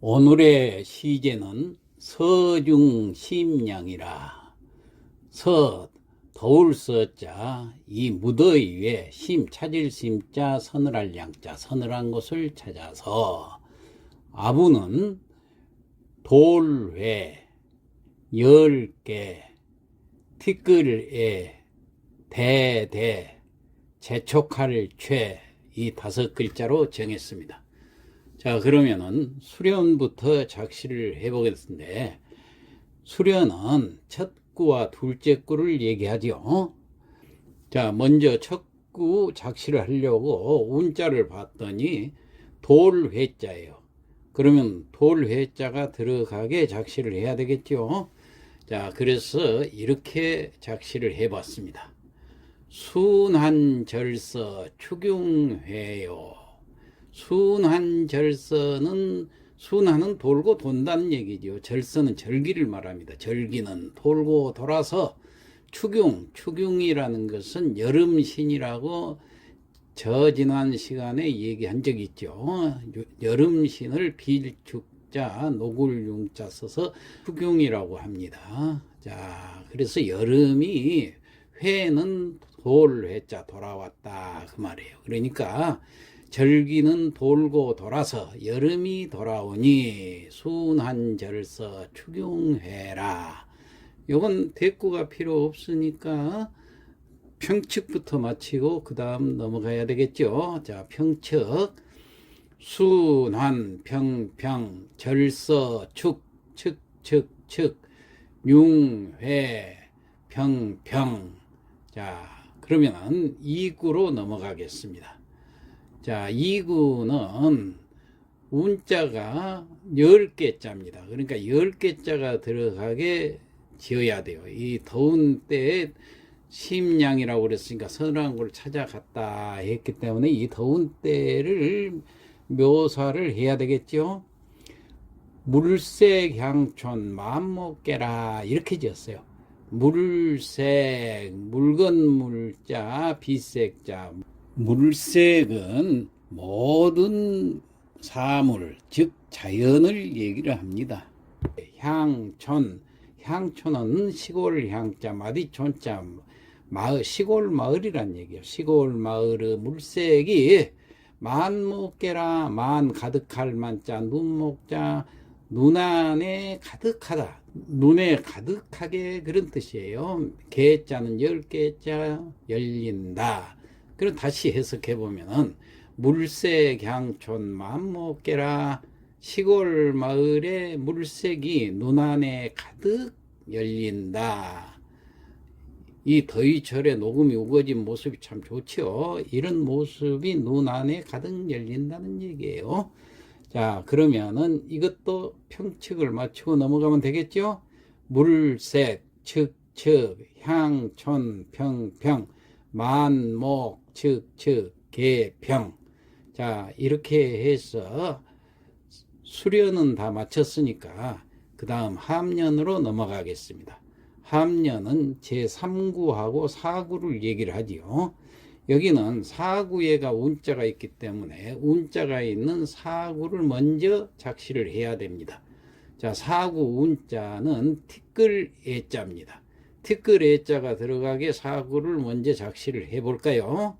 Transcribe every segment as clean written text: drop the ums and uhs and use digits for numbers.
오늘의 시제는 서중심양이라. 서, 더울 서자, 이 무더위에 심, 찾을 심자, 서늘할 양자, 서늘한 곳을 찾아서. 아부는 돌회, 10개, 티끌에, 대대, 재촉할 최, 이 5글자로 정했습니다. 자, 그러면은 수련부터 작시를 해보겠는데, 수련은 첫 구와 둘째 구를 얘기하죠. 자, 먼저 첫 구 작시를 하려고 운자를 봤더니 돌회자예요. 그러면 돌회자가 들어가게 작시를 해야 되겠죠. 자, 그래서 이렇게 작시를 해봤습니다. 순한절서 추경회요. 순한절서는, 순한은 돌고 돈다는 얘기죠. 절서는 절기를 말합니다. 절기는 돌고 돌아서. 추경이라는 것은 여름신이라고 저지난 시간에 얘기한 적이 있죠. 여름신을 빌축자 노굴융자 써서 추경이라고 합니다. 자, 그래서 여름이, 회는 돌회자, 돌아왔다 그 말이에요. 그러니까 절기는 돌고 돌아서 여름이 돌아오니 순한절서 추경회라. 요건 대꾸가 필요 없으니까 평측부터 마치고 그 다음 넘어가야 되겠죠. 자, 평측. 순한, 평, 절서, 축, 측, 융회, 평. 자, 그러면 2구로 넘어가겠습니다. 자, 2구는 운자가 10개자입니다. 그러니까 10개자가 들어가게 지어야 돼요. 이 더운 때에 심양이라고 그랬으니까 서늘한 걸 찾아갔다 했기 때문에 이 더운 때를 묘사를 해야 되겠죠. 물색 향촌 맘먹게라 이렇게 지었어요. 물색, 묽은 물자, 비색자. 물색은 모든 사물, 즉 자연을 얘기를 합니다. 향촌은 시골 향자, 마디촌자, 마을, 시골 마을이란 얘기예요. 시골 마을의 물색이 만목계라, 만 가득할 만자, 눈목자, 눈 안에 가득하다, 눈에 가득하게, 그런 뜻이에요. 개자는 10개자, 열린다. 그럼 다시 해석해 보면은 물색 향촌 만목계라, 시골 마을의 물색이 눈 안에 가득 열린다. 이 더위철에 녹음이 우거진 모습이 참 좋죠. 이런 모습이 눈 안에 가득 열린다는 얘기예요. 자, 그러면은 이것도 평측을 맞추고 넘어가면 되겠죠. 물색, 측, 향촌, 평, 만목, 측, 개평. 자, 이렇게 해서 수련은 다 마쳤으니까 그 다음 함년으로 넘어가겠습니다. 함년은 제3구하고 4구를 얘기를 하지요. 여기는 4구에가 운자가 있기 때문에 운자가 있는 4구를 먼저 작시를 해야 됩니다. 자, 4구 운자는 티끌 애자입니다. 티끌 애자가 들어가게 4구를 먼저 작시를 해볼까요?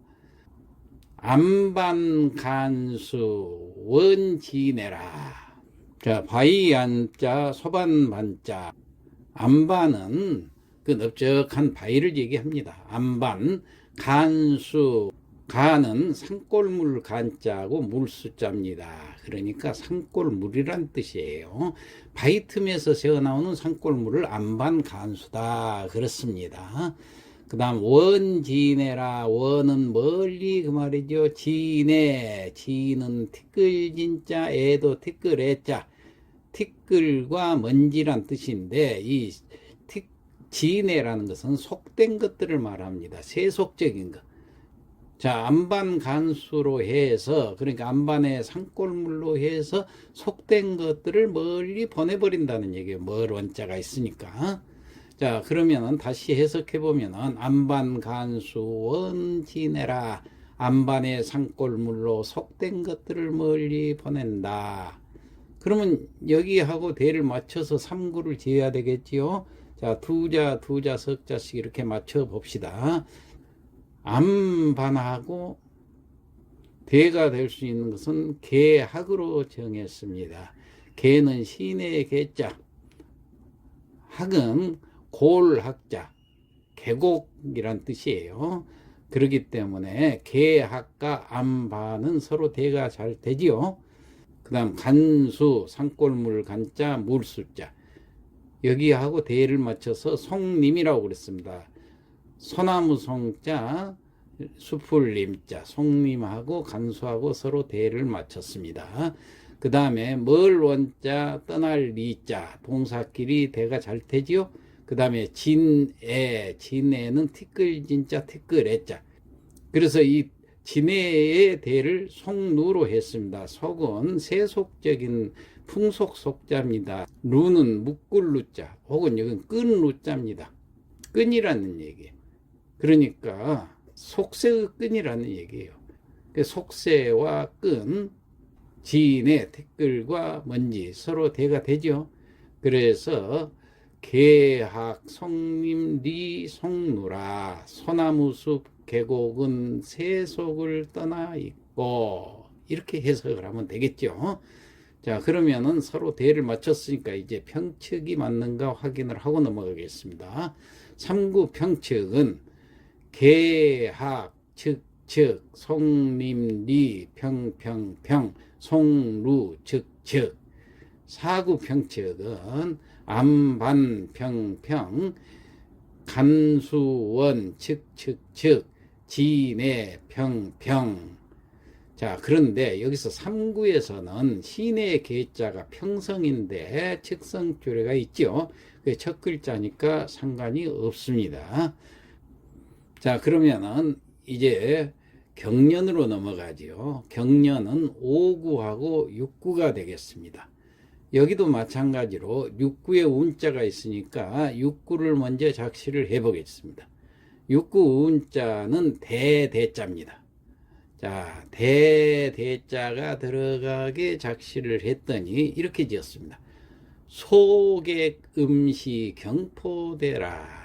안반간수 원지내라. 자, 바위안자 소반반자. 안반은 그 넓적한 바위를 얘기합니다. 안반, 간수, 간은 산골물 간자고 물수자입니다. 그러니까 산골물이란 뜻이에요. 바위 틈에서 새어나오는 산골물을 안반간수다 그렇습니다. 그 다음 원지내라. 원은 멀리 그 말이죠. 지는 티끌진자, 애도 티끌애자, 티끌과 먼지란 뜻인데, 이 지내라는 것은 속된 것들을 말합니다. 세속적인 것. 자, 안반간수로 해서, 그러니까 안반의 산골물로 해서 속된 것들을 멀리 보내버린다는 얘기예요. 멀 원자가 있으니까. 자, 그러면은 다시 해석해 보면은 안반간수 원지내라. 안반의 산골물로 속된 것들을 멀리 보낸다. 그러면 여기하고 대를 맞춰서 3구를 지어야 되겠지요. 자, 두자, 석자씩 이렇게 맞춰 봅시다. 암반하고 대가 될 수 있는 것은 계학으로 정했습니다. 계는 시내의 계자, 학은 골학자, 계곡이란 뜻이에요. 그렇기 때문에 계학과 암반은 서로 대가 잘 되지요. 그 다음 간수, 산골물 간자, 물수자, 여기하고 대를 맞춰서 송림이라고 그랬습니다. 소나무 송자, 숲을 림자, 송림하고 간수하고 서로 대를 맞췄습니다. 그 다음에 멀 원자, 떠날 리자, 동사끼리 대가 잘 되지요. 그 다음에 진애는 티끌진자, 티끌애자. 그래서 이 진애의 대를 속루로 했습니다. 속은 세속적인 풍속 속자입니다. 루는 묶을 루자, 혹은 여기는 끈 루자입니다. 끈이라는 얘기예요. 그러니까 속세의 끈이라는 얘기예요. 속세와 끈, 진의 티끌과 먼지 서로 대가 되죠. 그래서 계학, 송림, 리, 송루라, 소나무숲, 계곡은 세속을 떠나 있고, 이렇게 해석을 하면 되겠죠. 자, 그러면은 서로 대를 맞췄으니까 이제 평측이 맞는가 확인을 하고 넘어가겠습니다. 3구 평측은 계학, 측, 송림, 리, 평, 송루, 측. 4구 평측은 암반, 평, 간수원, 측, 진해, 평. 자, 그런데 여기서 3구에서는 시내의 계자가 평성인데 측성조례가 있죠. 첫 글자니까 상관이 없습니다. 자, 그러면은 이제 경련으로 넘어가지요. 경련은 5구하고 6구가 되겠습니다. 여기도 마찬가지로 6구에 운자가 있으니까 6구를 먼저 작시를 해 보겠습니다. 6구 운자는 대자입니다. 자, 대자가 들어가게 작시를 했더니 이렇게 지었습니다. 소객 음시 경포대라.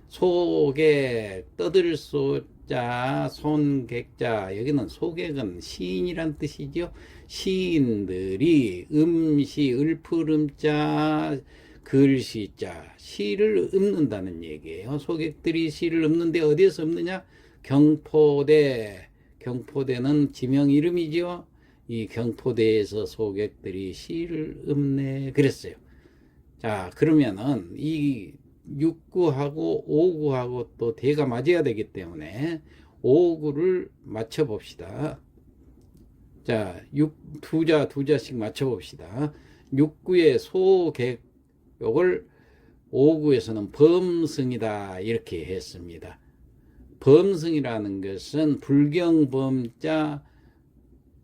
소객 떠들 소자, 손객자. 여기는 소객은 시인이란 뜻이죠. 시인들이 음시, 을푸름자, 글시자, 시를 읊는다는 얘기예요. 소객들이 시를 읊는데 어디에서 읊느냐? 경포대. 경포대는 지명 이름이죠. 이 경포대에서 소객들이 시를 읊네 그랬어요. 자, 그러면은 이 6구하고 5구하고 또 대가 맞아야 되기 때문에 5구를 맞춰 봅시다. 자, 두자씩 맞춰 봅시다. 6구의 소객, 요걸 5구에서는 범승이다 이렇게 했습니다. 범승이라는 것은 불경범자,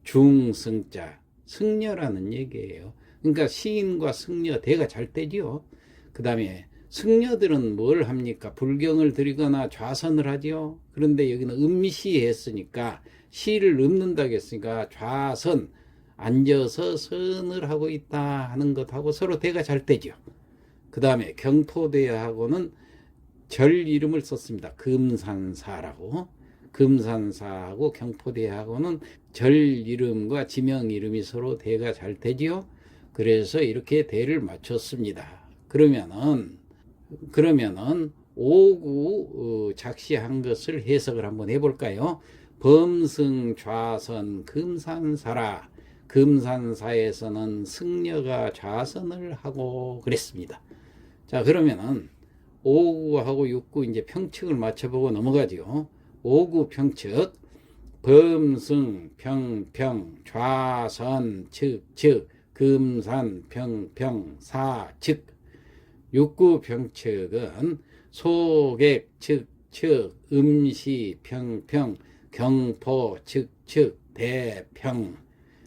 중승자, 승려라는 얘기예요. 그러니까 시인과 승려 대가 잘 되지요. 그 다음에 승려들은 뭘 합니까? 불경을 드리거나 좌선을 하지요. 그런데 여기는 음시 했으니까 시를 읊는다고 했으니까 좌선, 앉아서 선을 하고 있다 하는 것하고 서로 대가 잘 되죠. 그 다음에 경포대하고는 절 이름을 썼습니다. 금산사라고. 금산사하고 경포대하고는 절 이름과 지명 이름이 서로 대가 잘 되지요. 그래서 이렇게 대를 맞췄습니다. 그러면은 5구 작시한 것을 해석을 한번 해볼까요? 범승 좌선 금산사라. 금산사에서는 승려가 좌선을 하고 그랬습니다. 자, 그러면은 5구하고 6구 이제 평측을 맞춰보고 넘어가죠. 5구 평측, 범승, 평, 좌선, 측, 금산, 평, 사측. 6구 평측은 소객, 측, 음시, 평, 경포, 측, 대평.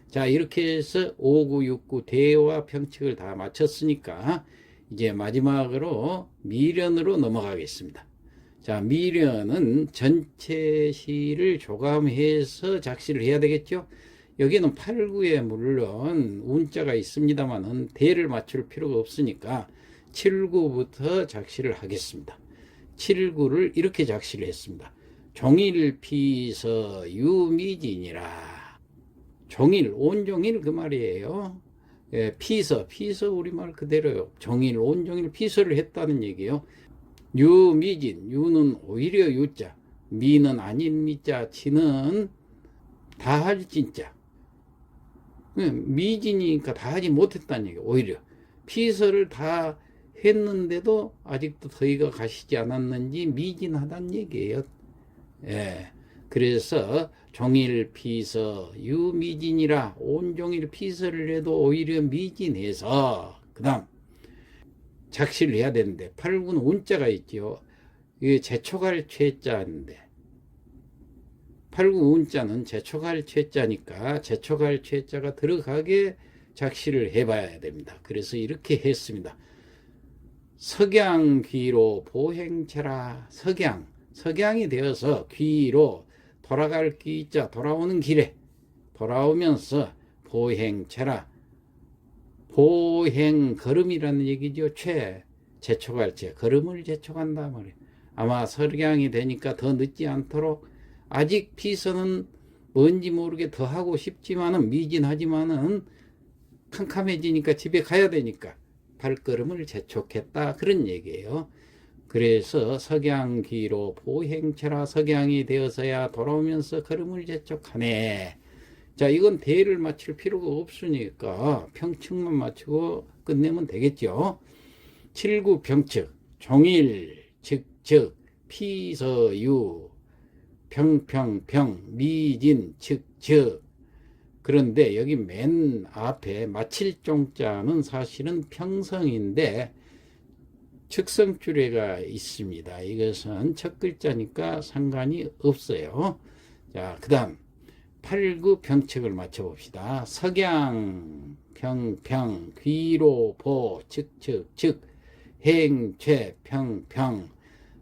자, 이렇게 해서 5구, 6구 대와 평측을 다 마쳤으니까 이제 마지막으로 미련으로 넘어가겠습니다. 자, 미련은 전체 시를 조감해서 작시를 해야 되겠죠. 여기는 8구에 물론 운자가 있습니다만은 대를 맞출 필요가 없으니까 7구부터 작시를 하겠습니다. 7구를 이렇게 작시를 했습니다. 종일 피서 유미진이라. 종일, 온종일 그 말이에요. 예, 피서 우리말 그대로요. 종일, 온종일 피서를 했다는 얘기예요. 유미진, 유는 오히려 유자, 미는 아닌 미자, 진은 다할 진자. 미진이니까 다 하지 못했다는 얘기예요. 오히려 피서를 다 했는데도 아직도 더위가 가시지 않았는지 미진하다는 얘기예요. 예. 그래서 종일 피서 유미진이라, 온종일 피서를 해도 오히려 미진해서, 그 다음 작시를 해야 되는데 8구는 운자가 있죠. 이게 제초갈 최자인데 8구 운자는 제초갈 최자니까 제초갈 최자가 들어가게 작시를 해봐야 됩니다. 그래서 이렇게 했습니다. 석양 귀로 보행체라. 석양이 되어서 귀로 돌아갈 귀자, 돌아오는 길에 돌아오면서 보행체라. 보행, 걸음이라는 얘기죠. 제초갈 채, 걸음을 제초간다 말이에요. 아마 석양이 되니까 더 늦지 않도록, 아직 피서는 뭔지 모르게 더 하고 싶지만은, 미진하지만은 캄캄해지니까 집에 가야 되니까 발걸음을 재촉했다, 그런 얘기예요. 그래서 석양귀로 보행체라. 석양이 되어서야 돌아오면서 걸음을 재촉하네. 자, 이건 대를 맞출 필요가 없으니까 평측만 맞추고 끝내면 되겠죠. 7구 평측, 종일, 즉, 피서유, 평, 미진, 즉. 그런데 여기 맨 앞에 마칠 종자는 사실은 평성인데 측성줄에가 있습니다. 이것은 첫 글자니까 상관이 없어요. 자, 그 다음 8구 평측을 맞춰봅시다. 석양, 평, 귀로, 보, 즉, 행최, 평.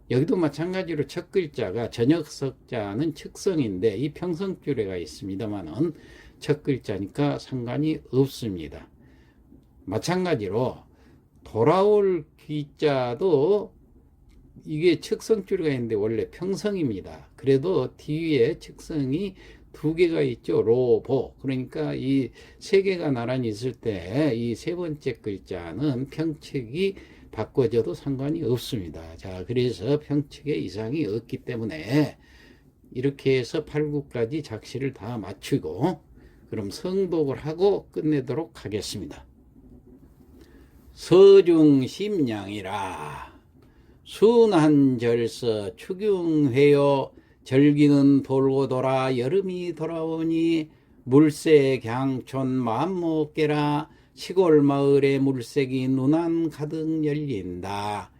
여기도 마찬가지로 첫 글자가 저녁석자는 측성인데 이 평성줄에가 있습니다만은 첫 글자니까 상관이 없습니다. 마찬가지로 돌아올 귀자도 이게 측성줄에가 있는데 원래 평성입니다. 그래도 뒤에 측성이 두 개가 있죠. 로, 보. 그러니까 이 세 개가 나란히 있을 때 이 세 번째 글자는 평측이 바꿔져도 상관이 없습니다. 자, 그래서 평측에 이상이 없기 때문에 이렇게 해서 8구까지 작시를 다 맞추고 그럼 성독을 하고 끝내도록 하겠습니다. 서중심량이라. 순한절서 추경회요. 절기는 돌고 돌아 여름이 돌아오니 물새갱촌 마음먹게라. 시골 마을의 물색이 눈안 가득 열린다.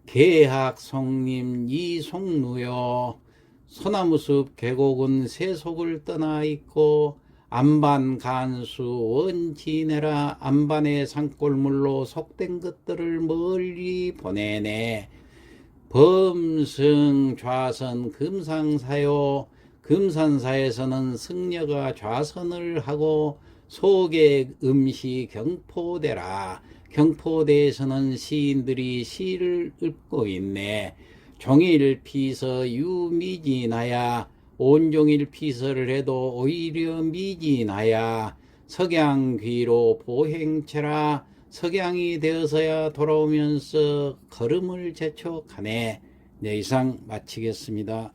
개학 송림 이송루요. 소나무숲 계곡은 세속을 떠나 있고 안반 간수 원지내라. 안반의 산골물로 속된 것들을 멀리 보내네. 범승 좌선 금상사요. 금산사에서는 승려가 좌선을 하고 소개 음시 경포대라. 경포대에서는 시인들이 시를 읊고 있네. 종일 피서 유미진하야. 온종일 피서를 해도 오히려 미진하야. 석양귀로 보행체라. 석양이 되어서야 돌아오면서 걸음을 재촉하네. 네, 이상 마치겠습니다.